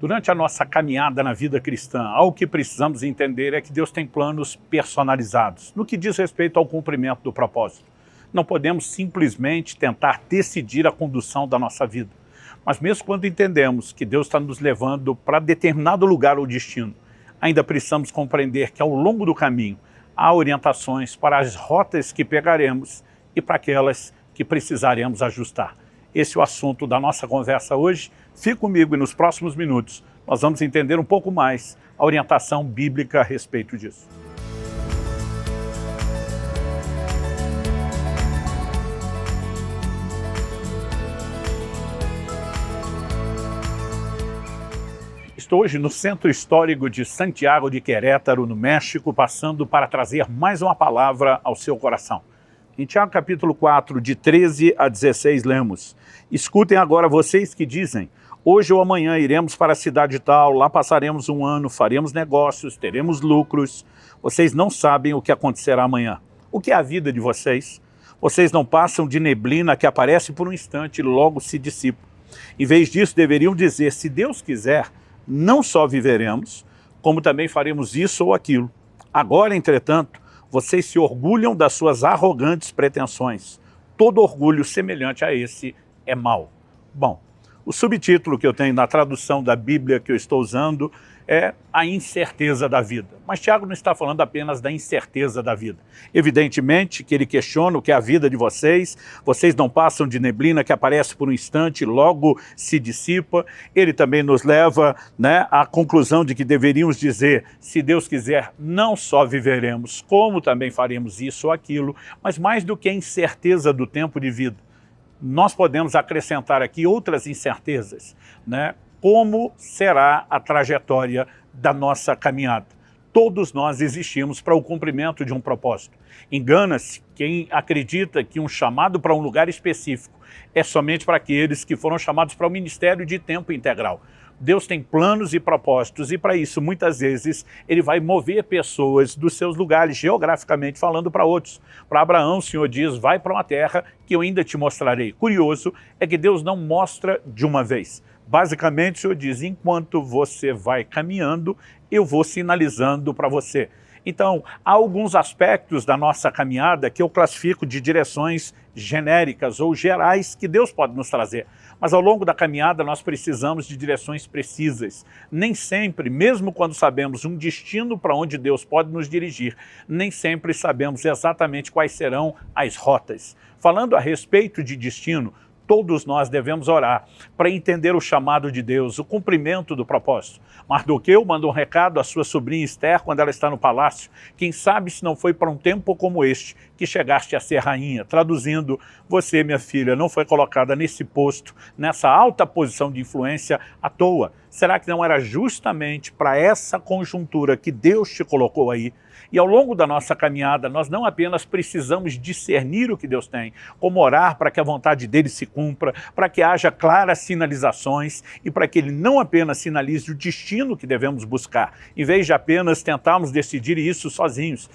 Durante a nossa caminhada na vida cristã, algo que precisamos entender é que Deus tem planos personalizados no que diz respeito ao cumprimento do propósito. Não podemos simplesmente tentar decidir a condução da nossa vida. Mas mesmo quando entendemos que Deus está nos levando para determinado lugar ou destino, ainda precisamos compreender que ao longo do caminho há orientações para as rotas que pegaremos e para aquelas que precisaremos ajustar. Esse é o assunto da nossa conversa hoje. Fique comigo e nos próximos minutos nós vamos entender um pouco mais a orientação bíblica a respeito disso. Estou hoje no Centro Histórico de Santiago de Querétaro, no México, passando para trazer mais uma palavra ao seu coração. Em Tiago capítulo 4, de 13 a 16, lemos: escutem agora vocês que dizem, hoje ou amanhã iremos para a cidade tal, lá passaremos um ano, faremos negócios, teremos lucros. Vocês não sabem o que acontecerá amanhã. O que é a vida de vocês? Vocês não passam de neblina que aparece por um instante e logo se dissipa. Em vez disso, deveriam dizer, se Deus quiser, não só viveremos, como também faremos isso ou aquilo. Agora, entretanto, vocês se orgulham das suas arrogantes pretensões. Todo orgulho semelhante a esse é mau. Bom, o subtítulo que eu tenho na tradução da Bíblia que eu estou usando é a incerteza da vida. Mas Tiago não está falando apenas da incerteza da vida. Evidentemente que ele questiona o que é a vida de vocês não passam de neblina que aparece por um instante e logo se dissipa. Ele também nos leva, à conclusão de que deveríamos dizer, se Deus quiser, não só viveremos, como também faremos isso ou aquilo, mas mais do que a incerteza do tempo de vida, nós podemos acrescentar aqui outras incertezas, como será a trajetória da nossa caminhada. Todos nós existimos para o cumprimento de um propósito. Engana-se quem acredita que um chamado para um lugar específico é somente para aqueles que foram chamados para o ministério de tempo integral. Deus tem planos e propósitos e para isso, muitas vezes, ele vai mover pessoas dos seus lugares, geograficamente falando, para outros. Para Abraão, o Senhor diz, vai para uma terra que eu ainda te mostrarei. Curioso é que Deus não mostra de uma vez. Basicamente, o Senhor diz, enquanto você vai caminhando, eu vou sinalizando para você. Então, há alguns aspectos da nossa caminhada que eu classifico de direções genéricas ou gerais que Deus pode nos trazer. Mas ao longo da caminhada nós precisamos de direções precisas. Nem sempre, mesmo quando sabemos um destino para onde Deus pode nos dirigir, nem sempre sabemos exatamente quais serão as rotas. Falando a respeito de destino, todos nós devemos orar para entender o chamado de Deus, o cumprimento do propósito. Mardoqueu manda um recado à sua sobrinha Esther quando ela está no palácio. Quem sabe se não foi para um tempo como este que chegaste a ser rainha. Traduzindo, você, minha filha, não foi colocada nesse posto, nessa alta posição de influência à toa. Será que não era justamente para essa conjuntura que Deus te colocou aí? E ao longo da nossa caminhada, nós não apenas precisamos discernir o que Deus tem, como orar para que a vontade dele se cumpra, para que haja claras sinalizações e para que ele não apenas sinalize o destino que devemos buscar. Em vez de apenas tentarmos decidir isso sozinhos,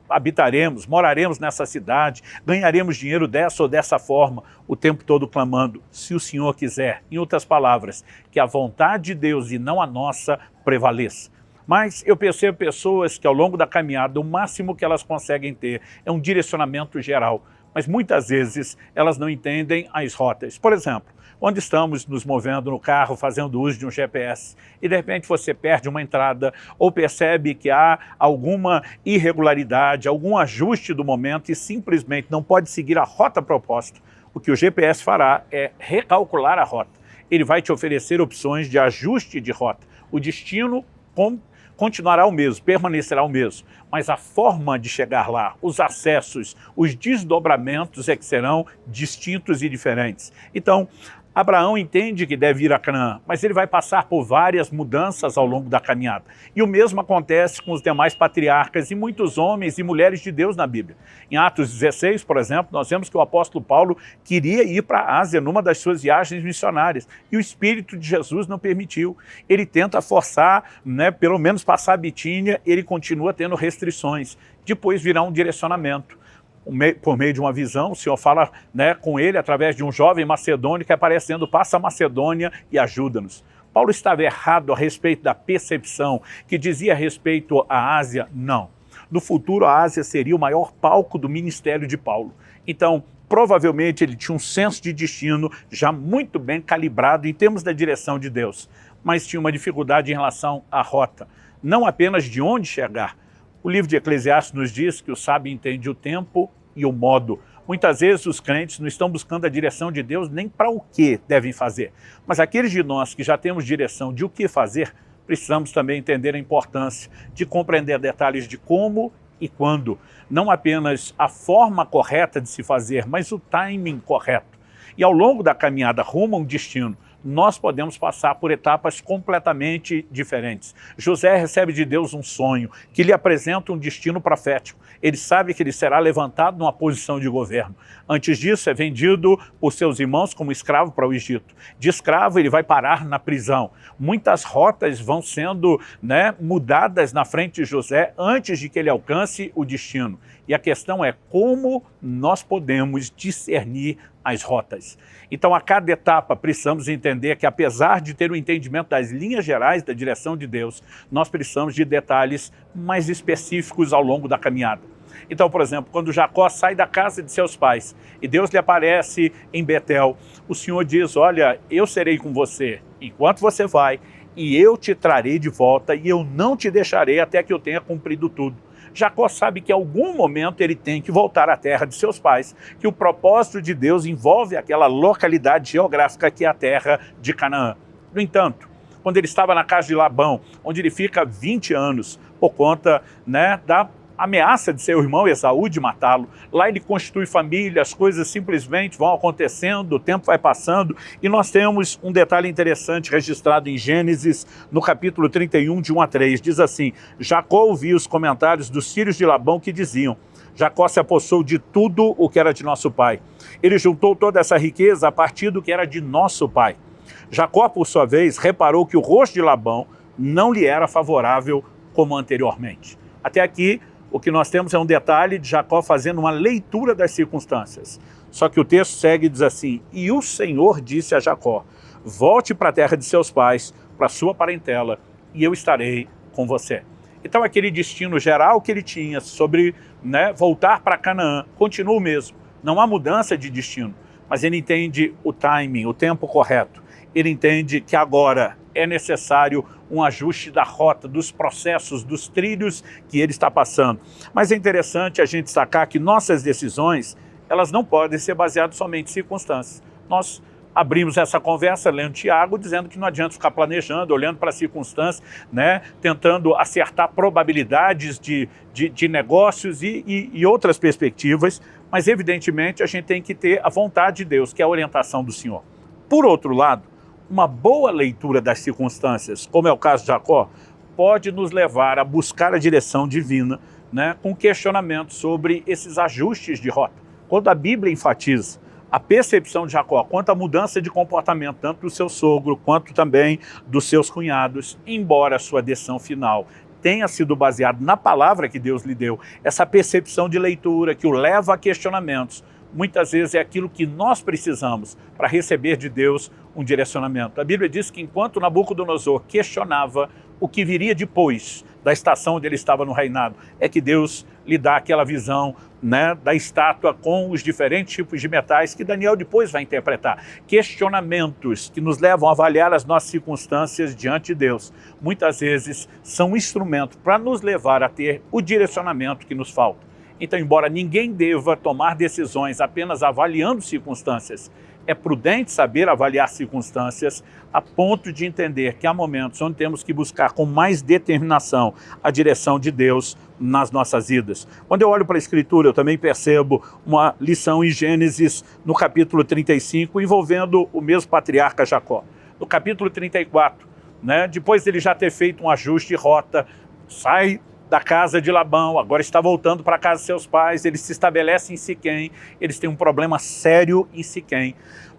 habitaremos, moraremos nessa cidade, ganharemos dinheiro dessa ou dessa forma, o tempo todo clamando, se o Senhor quiser. Em outras palavras, que a vontade de Deus e não a nossa prevaleça. Mas eu percebo pessoas que ao longo da caminhada, o máximo que elas conseguem ter é um direcionamento geral. Mas muitas vezes elas não entendem as rotas. Por exemplo, quando estamos nos movendo no carro, fazendo uso de um GPS, e de repente você perde uma entrada ou percebe que há alguma irregularidade, algum ajuste do momento e simplesmente não pode seguir a rota proposta, o que o GPS fará é recalcular a rota. Ele vai te oferecer opções de ajuste de rota. O destino continuará o mesmo, permanecerá o mesmo, mas a forma de chegar lá, os acessos, os desdobramentos é que serão distintos e diferentes. Então, Abraão entende que deve ir a Canaã, mas ele vai passar por várias mudanças ao longo da caminhada. E o mesmo acontece com os demais patriarcas e muitos homens e mulheres de Deus na Bíblia. Em Atos 16, por exemplo, nós vemos que o apóstolo Paulo queria ir para a Ásia numa das suas viagens missionárias e o Espírito de Jesus não permitiu. Ele tenta forçar, pelo menos passar a Bitínia, ele continua tendo restrições. Depois virá um direcionamento. Por meio de uma visão, o Senhor fala com ele através de um jovem macedônio que aparece dizendo, passa a Macedônia e ajuda-nos. Paulo estava errado a respeito da percepção que dizia a respeito à Ásia? Não. No futuro, a Ásia seria o maior palco do ministério de Paulo. Então, provavelmente ele tinha um senso de destino já muito bem calibrado em termos da direção de Deus, mas tinha uma dificuldade em relação à rota, não apenas de onde chegar. O livro de Eclesiastes nos diz que o sábio entende o tempo e o modo. Muitas vezes os crentes não estão buscando a direção de Deus nem para o que devem fazer, mas aqueles de nós que já temos direção de o que fazer, precisamos também entender a importância de compreender detalhes de como e quando. Não apenas a forma correta de se fazer, mas o timing correto. E ao longo da caminhada rumo a um destino, nós podemos passar por etapas completamente diferentes. José recebe de Deus um sonho que lhe apresenta um destino profético. Ele sabe que ele será levantado numa posição de governo. Antes disso, é vendido por seus irmãos como escravo para o Egito. De escravo, ele vai parar na prisão. Muitas rotas vão sendo mudadas na frente de José antes de que ele alcance o destino. E a questão é como nós podemos discernir as rotas. Então, a cada etapa, precisamos entender que, apesar de ter o entendimento das linhas gerais da direção de Deus, nós precisamos de detalhes mais específicos ao longo da caminhada. Então, por exemplo, quando Jacó sai da casa de seus pais e Deus lhe aparece em Betel, o Senhor diz, olha, eu serei com você enquanto você vai e eu te trarei de volta e eu não te deixarei até que eu tenha cumprido tudo. Jacó sabe que em algum momento ele tem que voltar à terra de seus pais, que o propósito de Deus envolve aquela localidade geográfica que é a terra de Canaã. No entanto, quando ele estava na casa de Labão, onde ele fica 20 anos, por conta da ameaça de seu irmão Esaú de matá-lo, lá ele constitui família, as coisas simplesmente vão acontecendo, o tempo vai passando, e nós temos um detalhe interessante registrado em Gênesis, no capítulo 31, de 1 a 3, diz assim, Jacó ouvia os comentários dos filhos de Labão que diziam, Jacó se apossou de tudo o que era de nosso pai. Ele juntou toda essa riqueza a partir do que era de nosso pai. Jacó, por sua vez, reparou que o rosto de Labão não lhe era favorável como anteriormente. Até aqui, o que nós temos é um detalhe de Jacó fazendo uma leitura das circunstâncias. Só que o texto segue e diz assim, e o Senhor disse a Jacó, volte para a terra de seus pais, para a sua parentela, e eu estarei com você. Então aquele destino geral que ele tinha sobre voltar para Canaã, continua o mesmo. Não há mudança de destino, mas ele entende o timing, o tempo correto. Ele entende que agora é necessário um ajuste da rota, dos processos, dos trilhos que ele está passando. Mas é interessante a gente destacar que nossas decisões, elas não podem ser baseadas somente em circunstâncias. Nós abrimos essa conversa lendo Tiago, dizendo que não adianta ficar planejando, olhando para as circunstâncias, tentando acertar probabilidades de negócios e outras perspectivas, mas evidentemente a gente tem que ter a vontade de Deus, que é a orientação do Senhor. Por outro lado, uma boa leitura das circunstâncias, como é o caso de Jacó, pode nos levar a buscar a direção divina, com questionamento sobre esses ajustes de rota. Quando a Bíblia enfatiza a percepção de Jacó quanto à mudança de comportamento, tanto do seu sogro quanto também dos seus cunhados, embora a sua decisão final tenha sido baseada na palavra que Deus lhe deu, essa percepção de leitura que o leva a questionamentos, muitas vezes é aquilo que nós precisamos para receber de Deus um direcionamento. A Bíblia diz que enquanto Nabucodonosor questionava o que viria depois da estação onde ele estava no reinado, é que Deus lhe dá aquela visão da estátua com os diferentes tipos de metais que Daniel depois vai interpretar. Questionamentos que nos levam a avaliar as nossas circunstâncias diante de Deus, muitas vezes são um instrumento para nos levar a ter o direcionamento que nos falta. Então, embora ninguém deva tomar decisões apenas avaliando circunstâncias, é prudente saber avaliar circunstâncias a ponto de entender que há momentos onde temos que buscar com mais determinação a direção de Deus nas nossas vidas. Quando eu olho para a Escritura, eu também percebo uma lição em Gênesis, no capítulo 35, envolvendo o mesmo patriarca Jacó. No capítulo 34, depois dele já ter feito um ajuste de rota, sai da casa de Labão, agora está voltando para a casa de seus pais, ele se estabelece em Siquém, eles têm um problema sério em Siquém.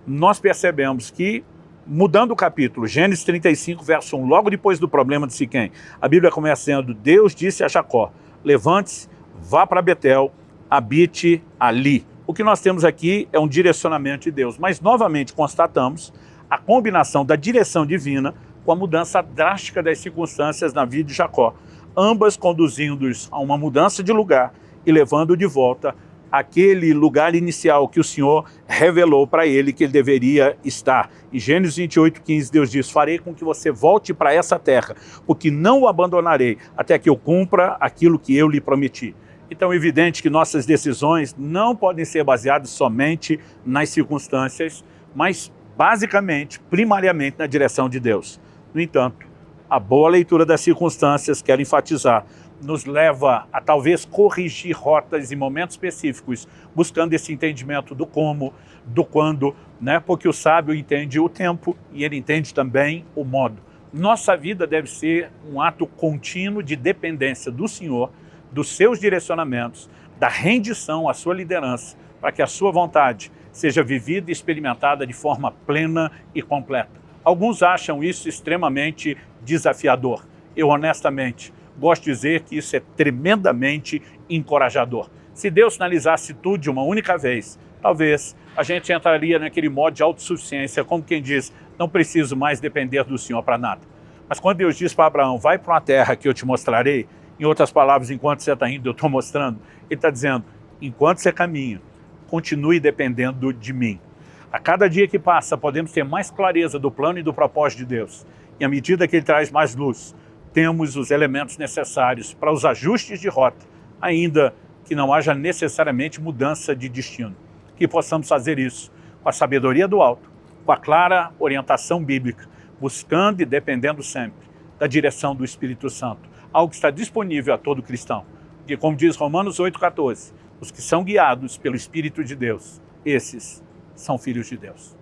Nós percebemos que, mudando o capítulo, Gênesis 35, verso 1, logo depois do problema de Siquém, a Bíblia começa dizendo, Deus disse a Jacó, levante-se, vá para Betel, habite ali. O que nós temos aqui é um direcionamento de Deus, mas novamente constatamos a combinação da direção divina com a mudança drástica das circunstâncias na vida de Jacó, ambas conduzindo-os a uma mudança de lugar e levando de volta aquele lugar inicial que o Senhor revelou para ele que ele deveria estar. Em Gênesis 28:15, Deus diz: farei com que você volte para essa terra, porque não o abandonarei até que eu cumpra aquilo que eu lhe prometi. Então é evidente que nossas decisões não podem ser baseadas somente nas circunstâncias, mas basicamente, primariamente na direção de Deus. No entanto, a boa leitura das circunstâncias, quero enfatizar, nos leva a talvez corrigir rotas em momentos específicos, buscando esse entendimento do como, do quando, né? Porque o sábio entende o tempo e ele entende também o modo. Nossa vida deve ser um ato contínuo de dependência do Senhor, dos seus direcionamentos, da rendição à sua liderança, para que a sua vontade seja vivida e experimentada de forma plena e completa. Alguns acham isso extremamente desafiador. Eu, honestamente, gosto de dizer que isso é tremendamente encorajador. Se Deus sinalizasse tudo de uma única vez, talvez a gente entraria naquele modo de autossuficiência, como quem diz: não preciso mais depender do Senhor para nada. Mas quando Deus diz para Abraão: vai para uma terra que eu te mostrarei, em outras palavras, enquanto você está indo, eu estou mostrando, ele está dizendo: enquanto você caminha, continue dependendo de mim. A cada dia que passa, podemos ter mais clareza do plano e do propósito de Deus. E à medida que ele traz mais luz, temos os elementos necessários para os ajustes de rota, ainda que não haja necessariamente mudança de destino. Que possamos fazer isso com a sabedoria do alto, com a clara orientação bíblica, buscando e dependendo sempre da direção do Espírito Santo, algo que está disponível a todo cristão. Porque, como diz Romanos 8,14, os que são guiados pelo Espírito de Deus, esses são filhos de Deus.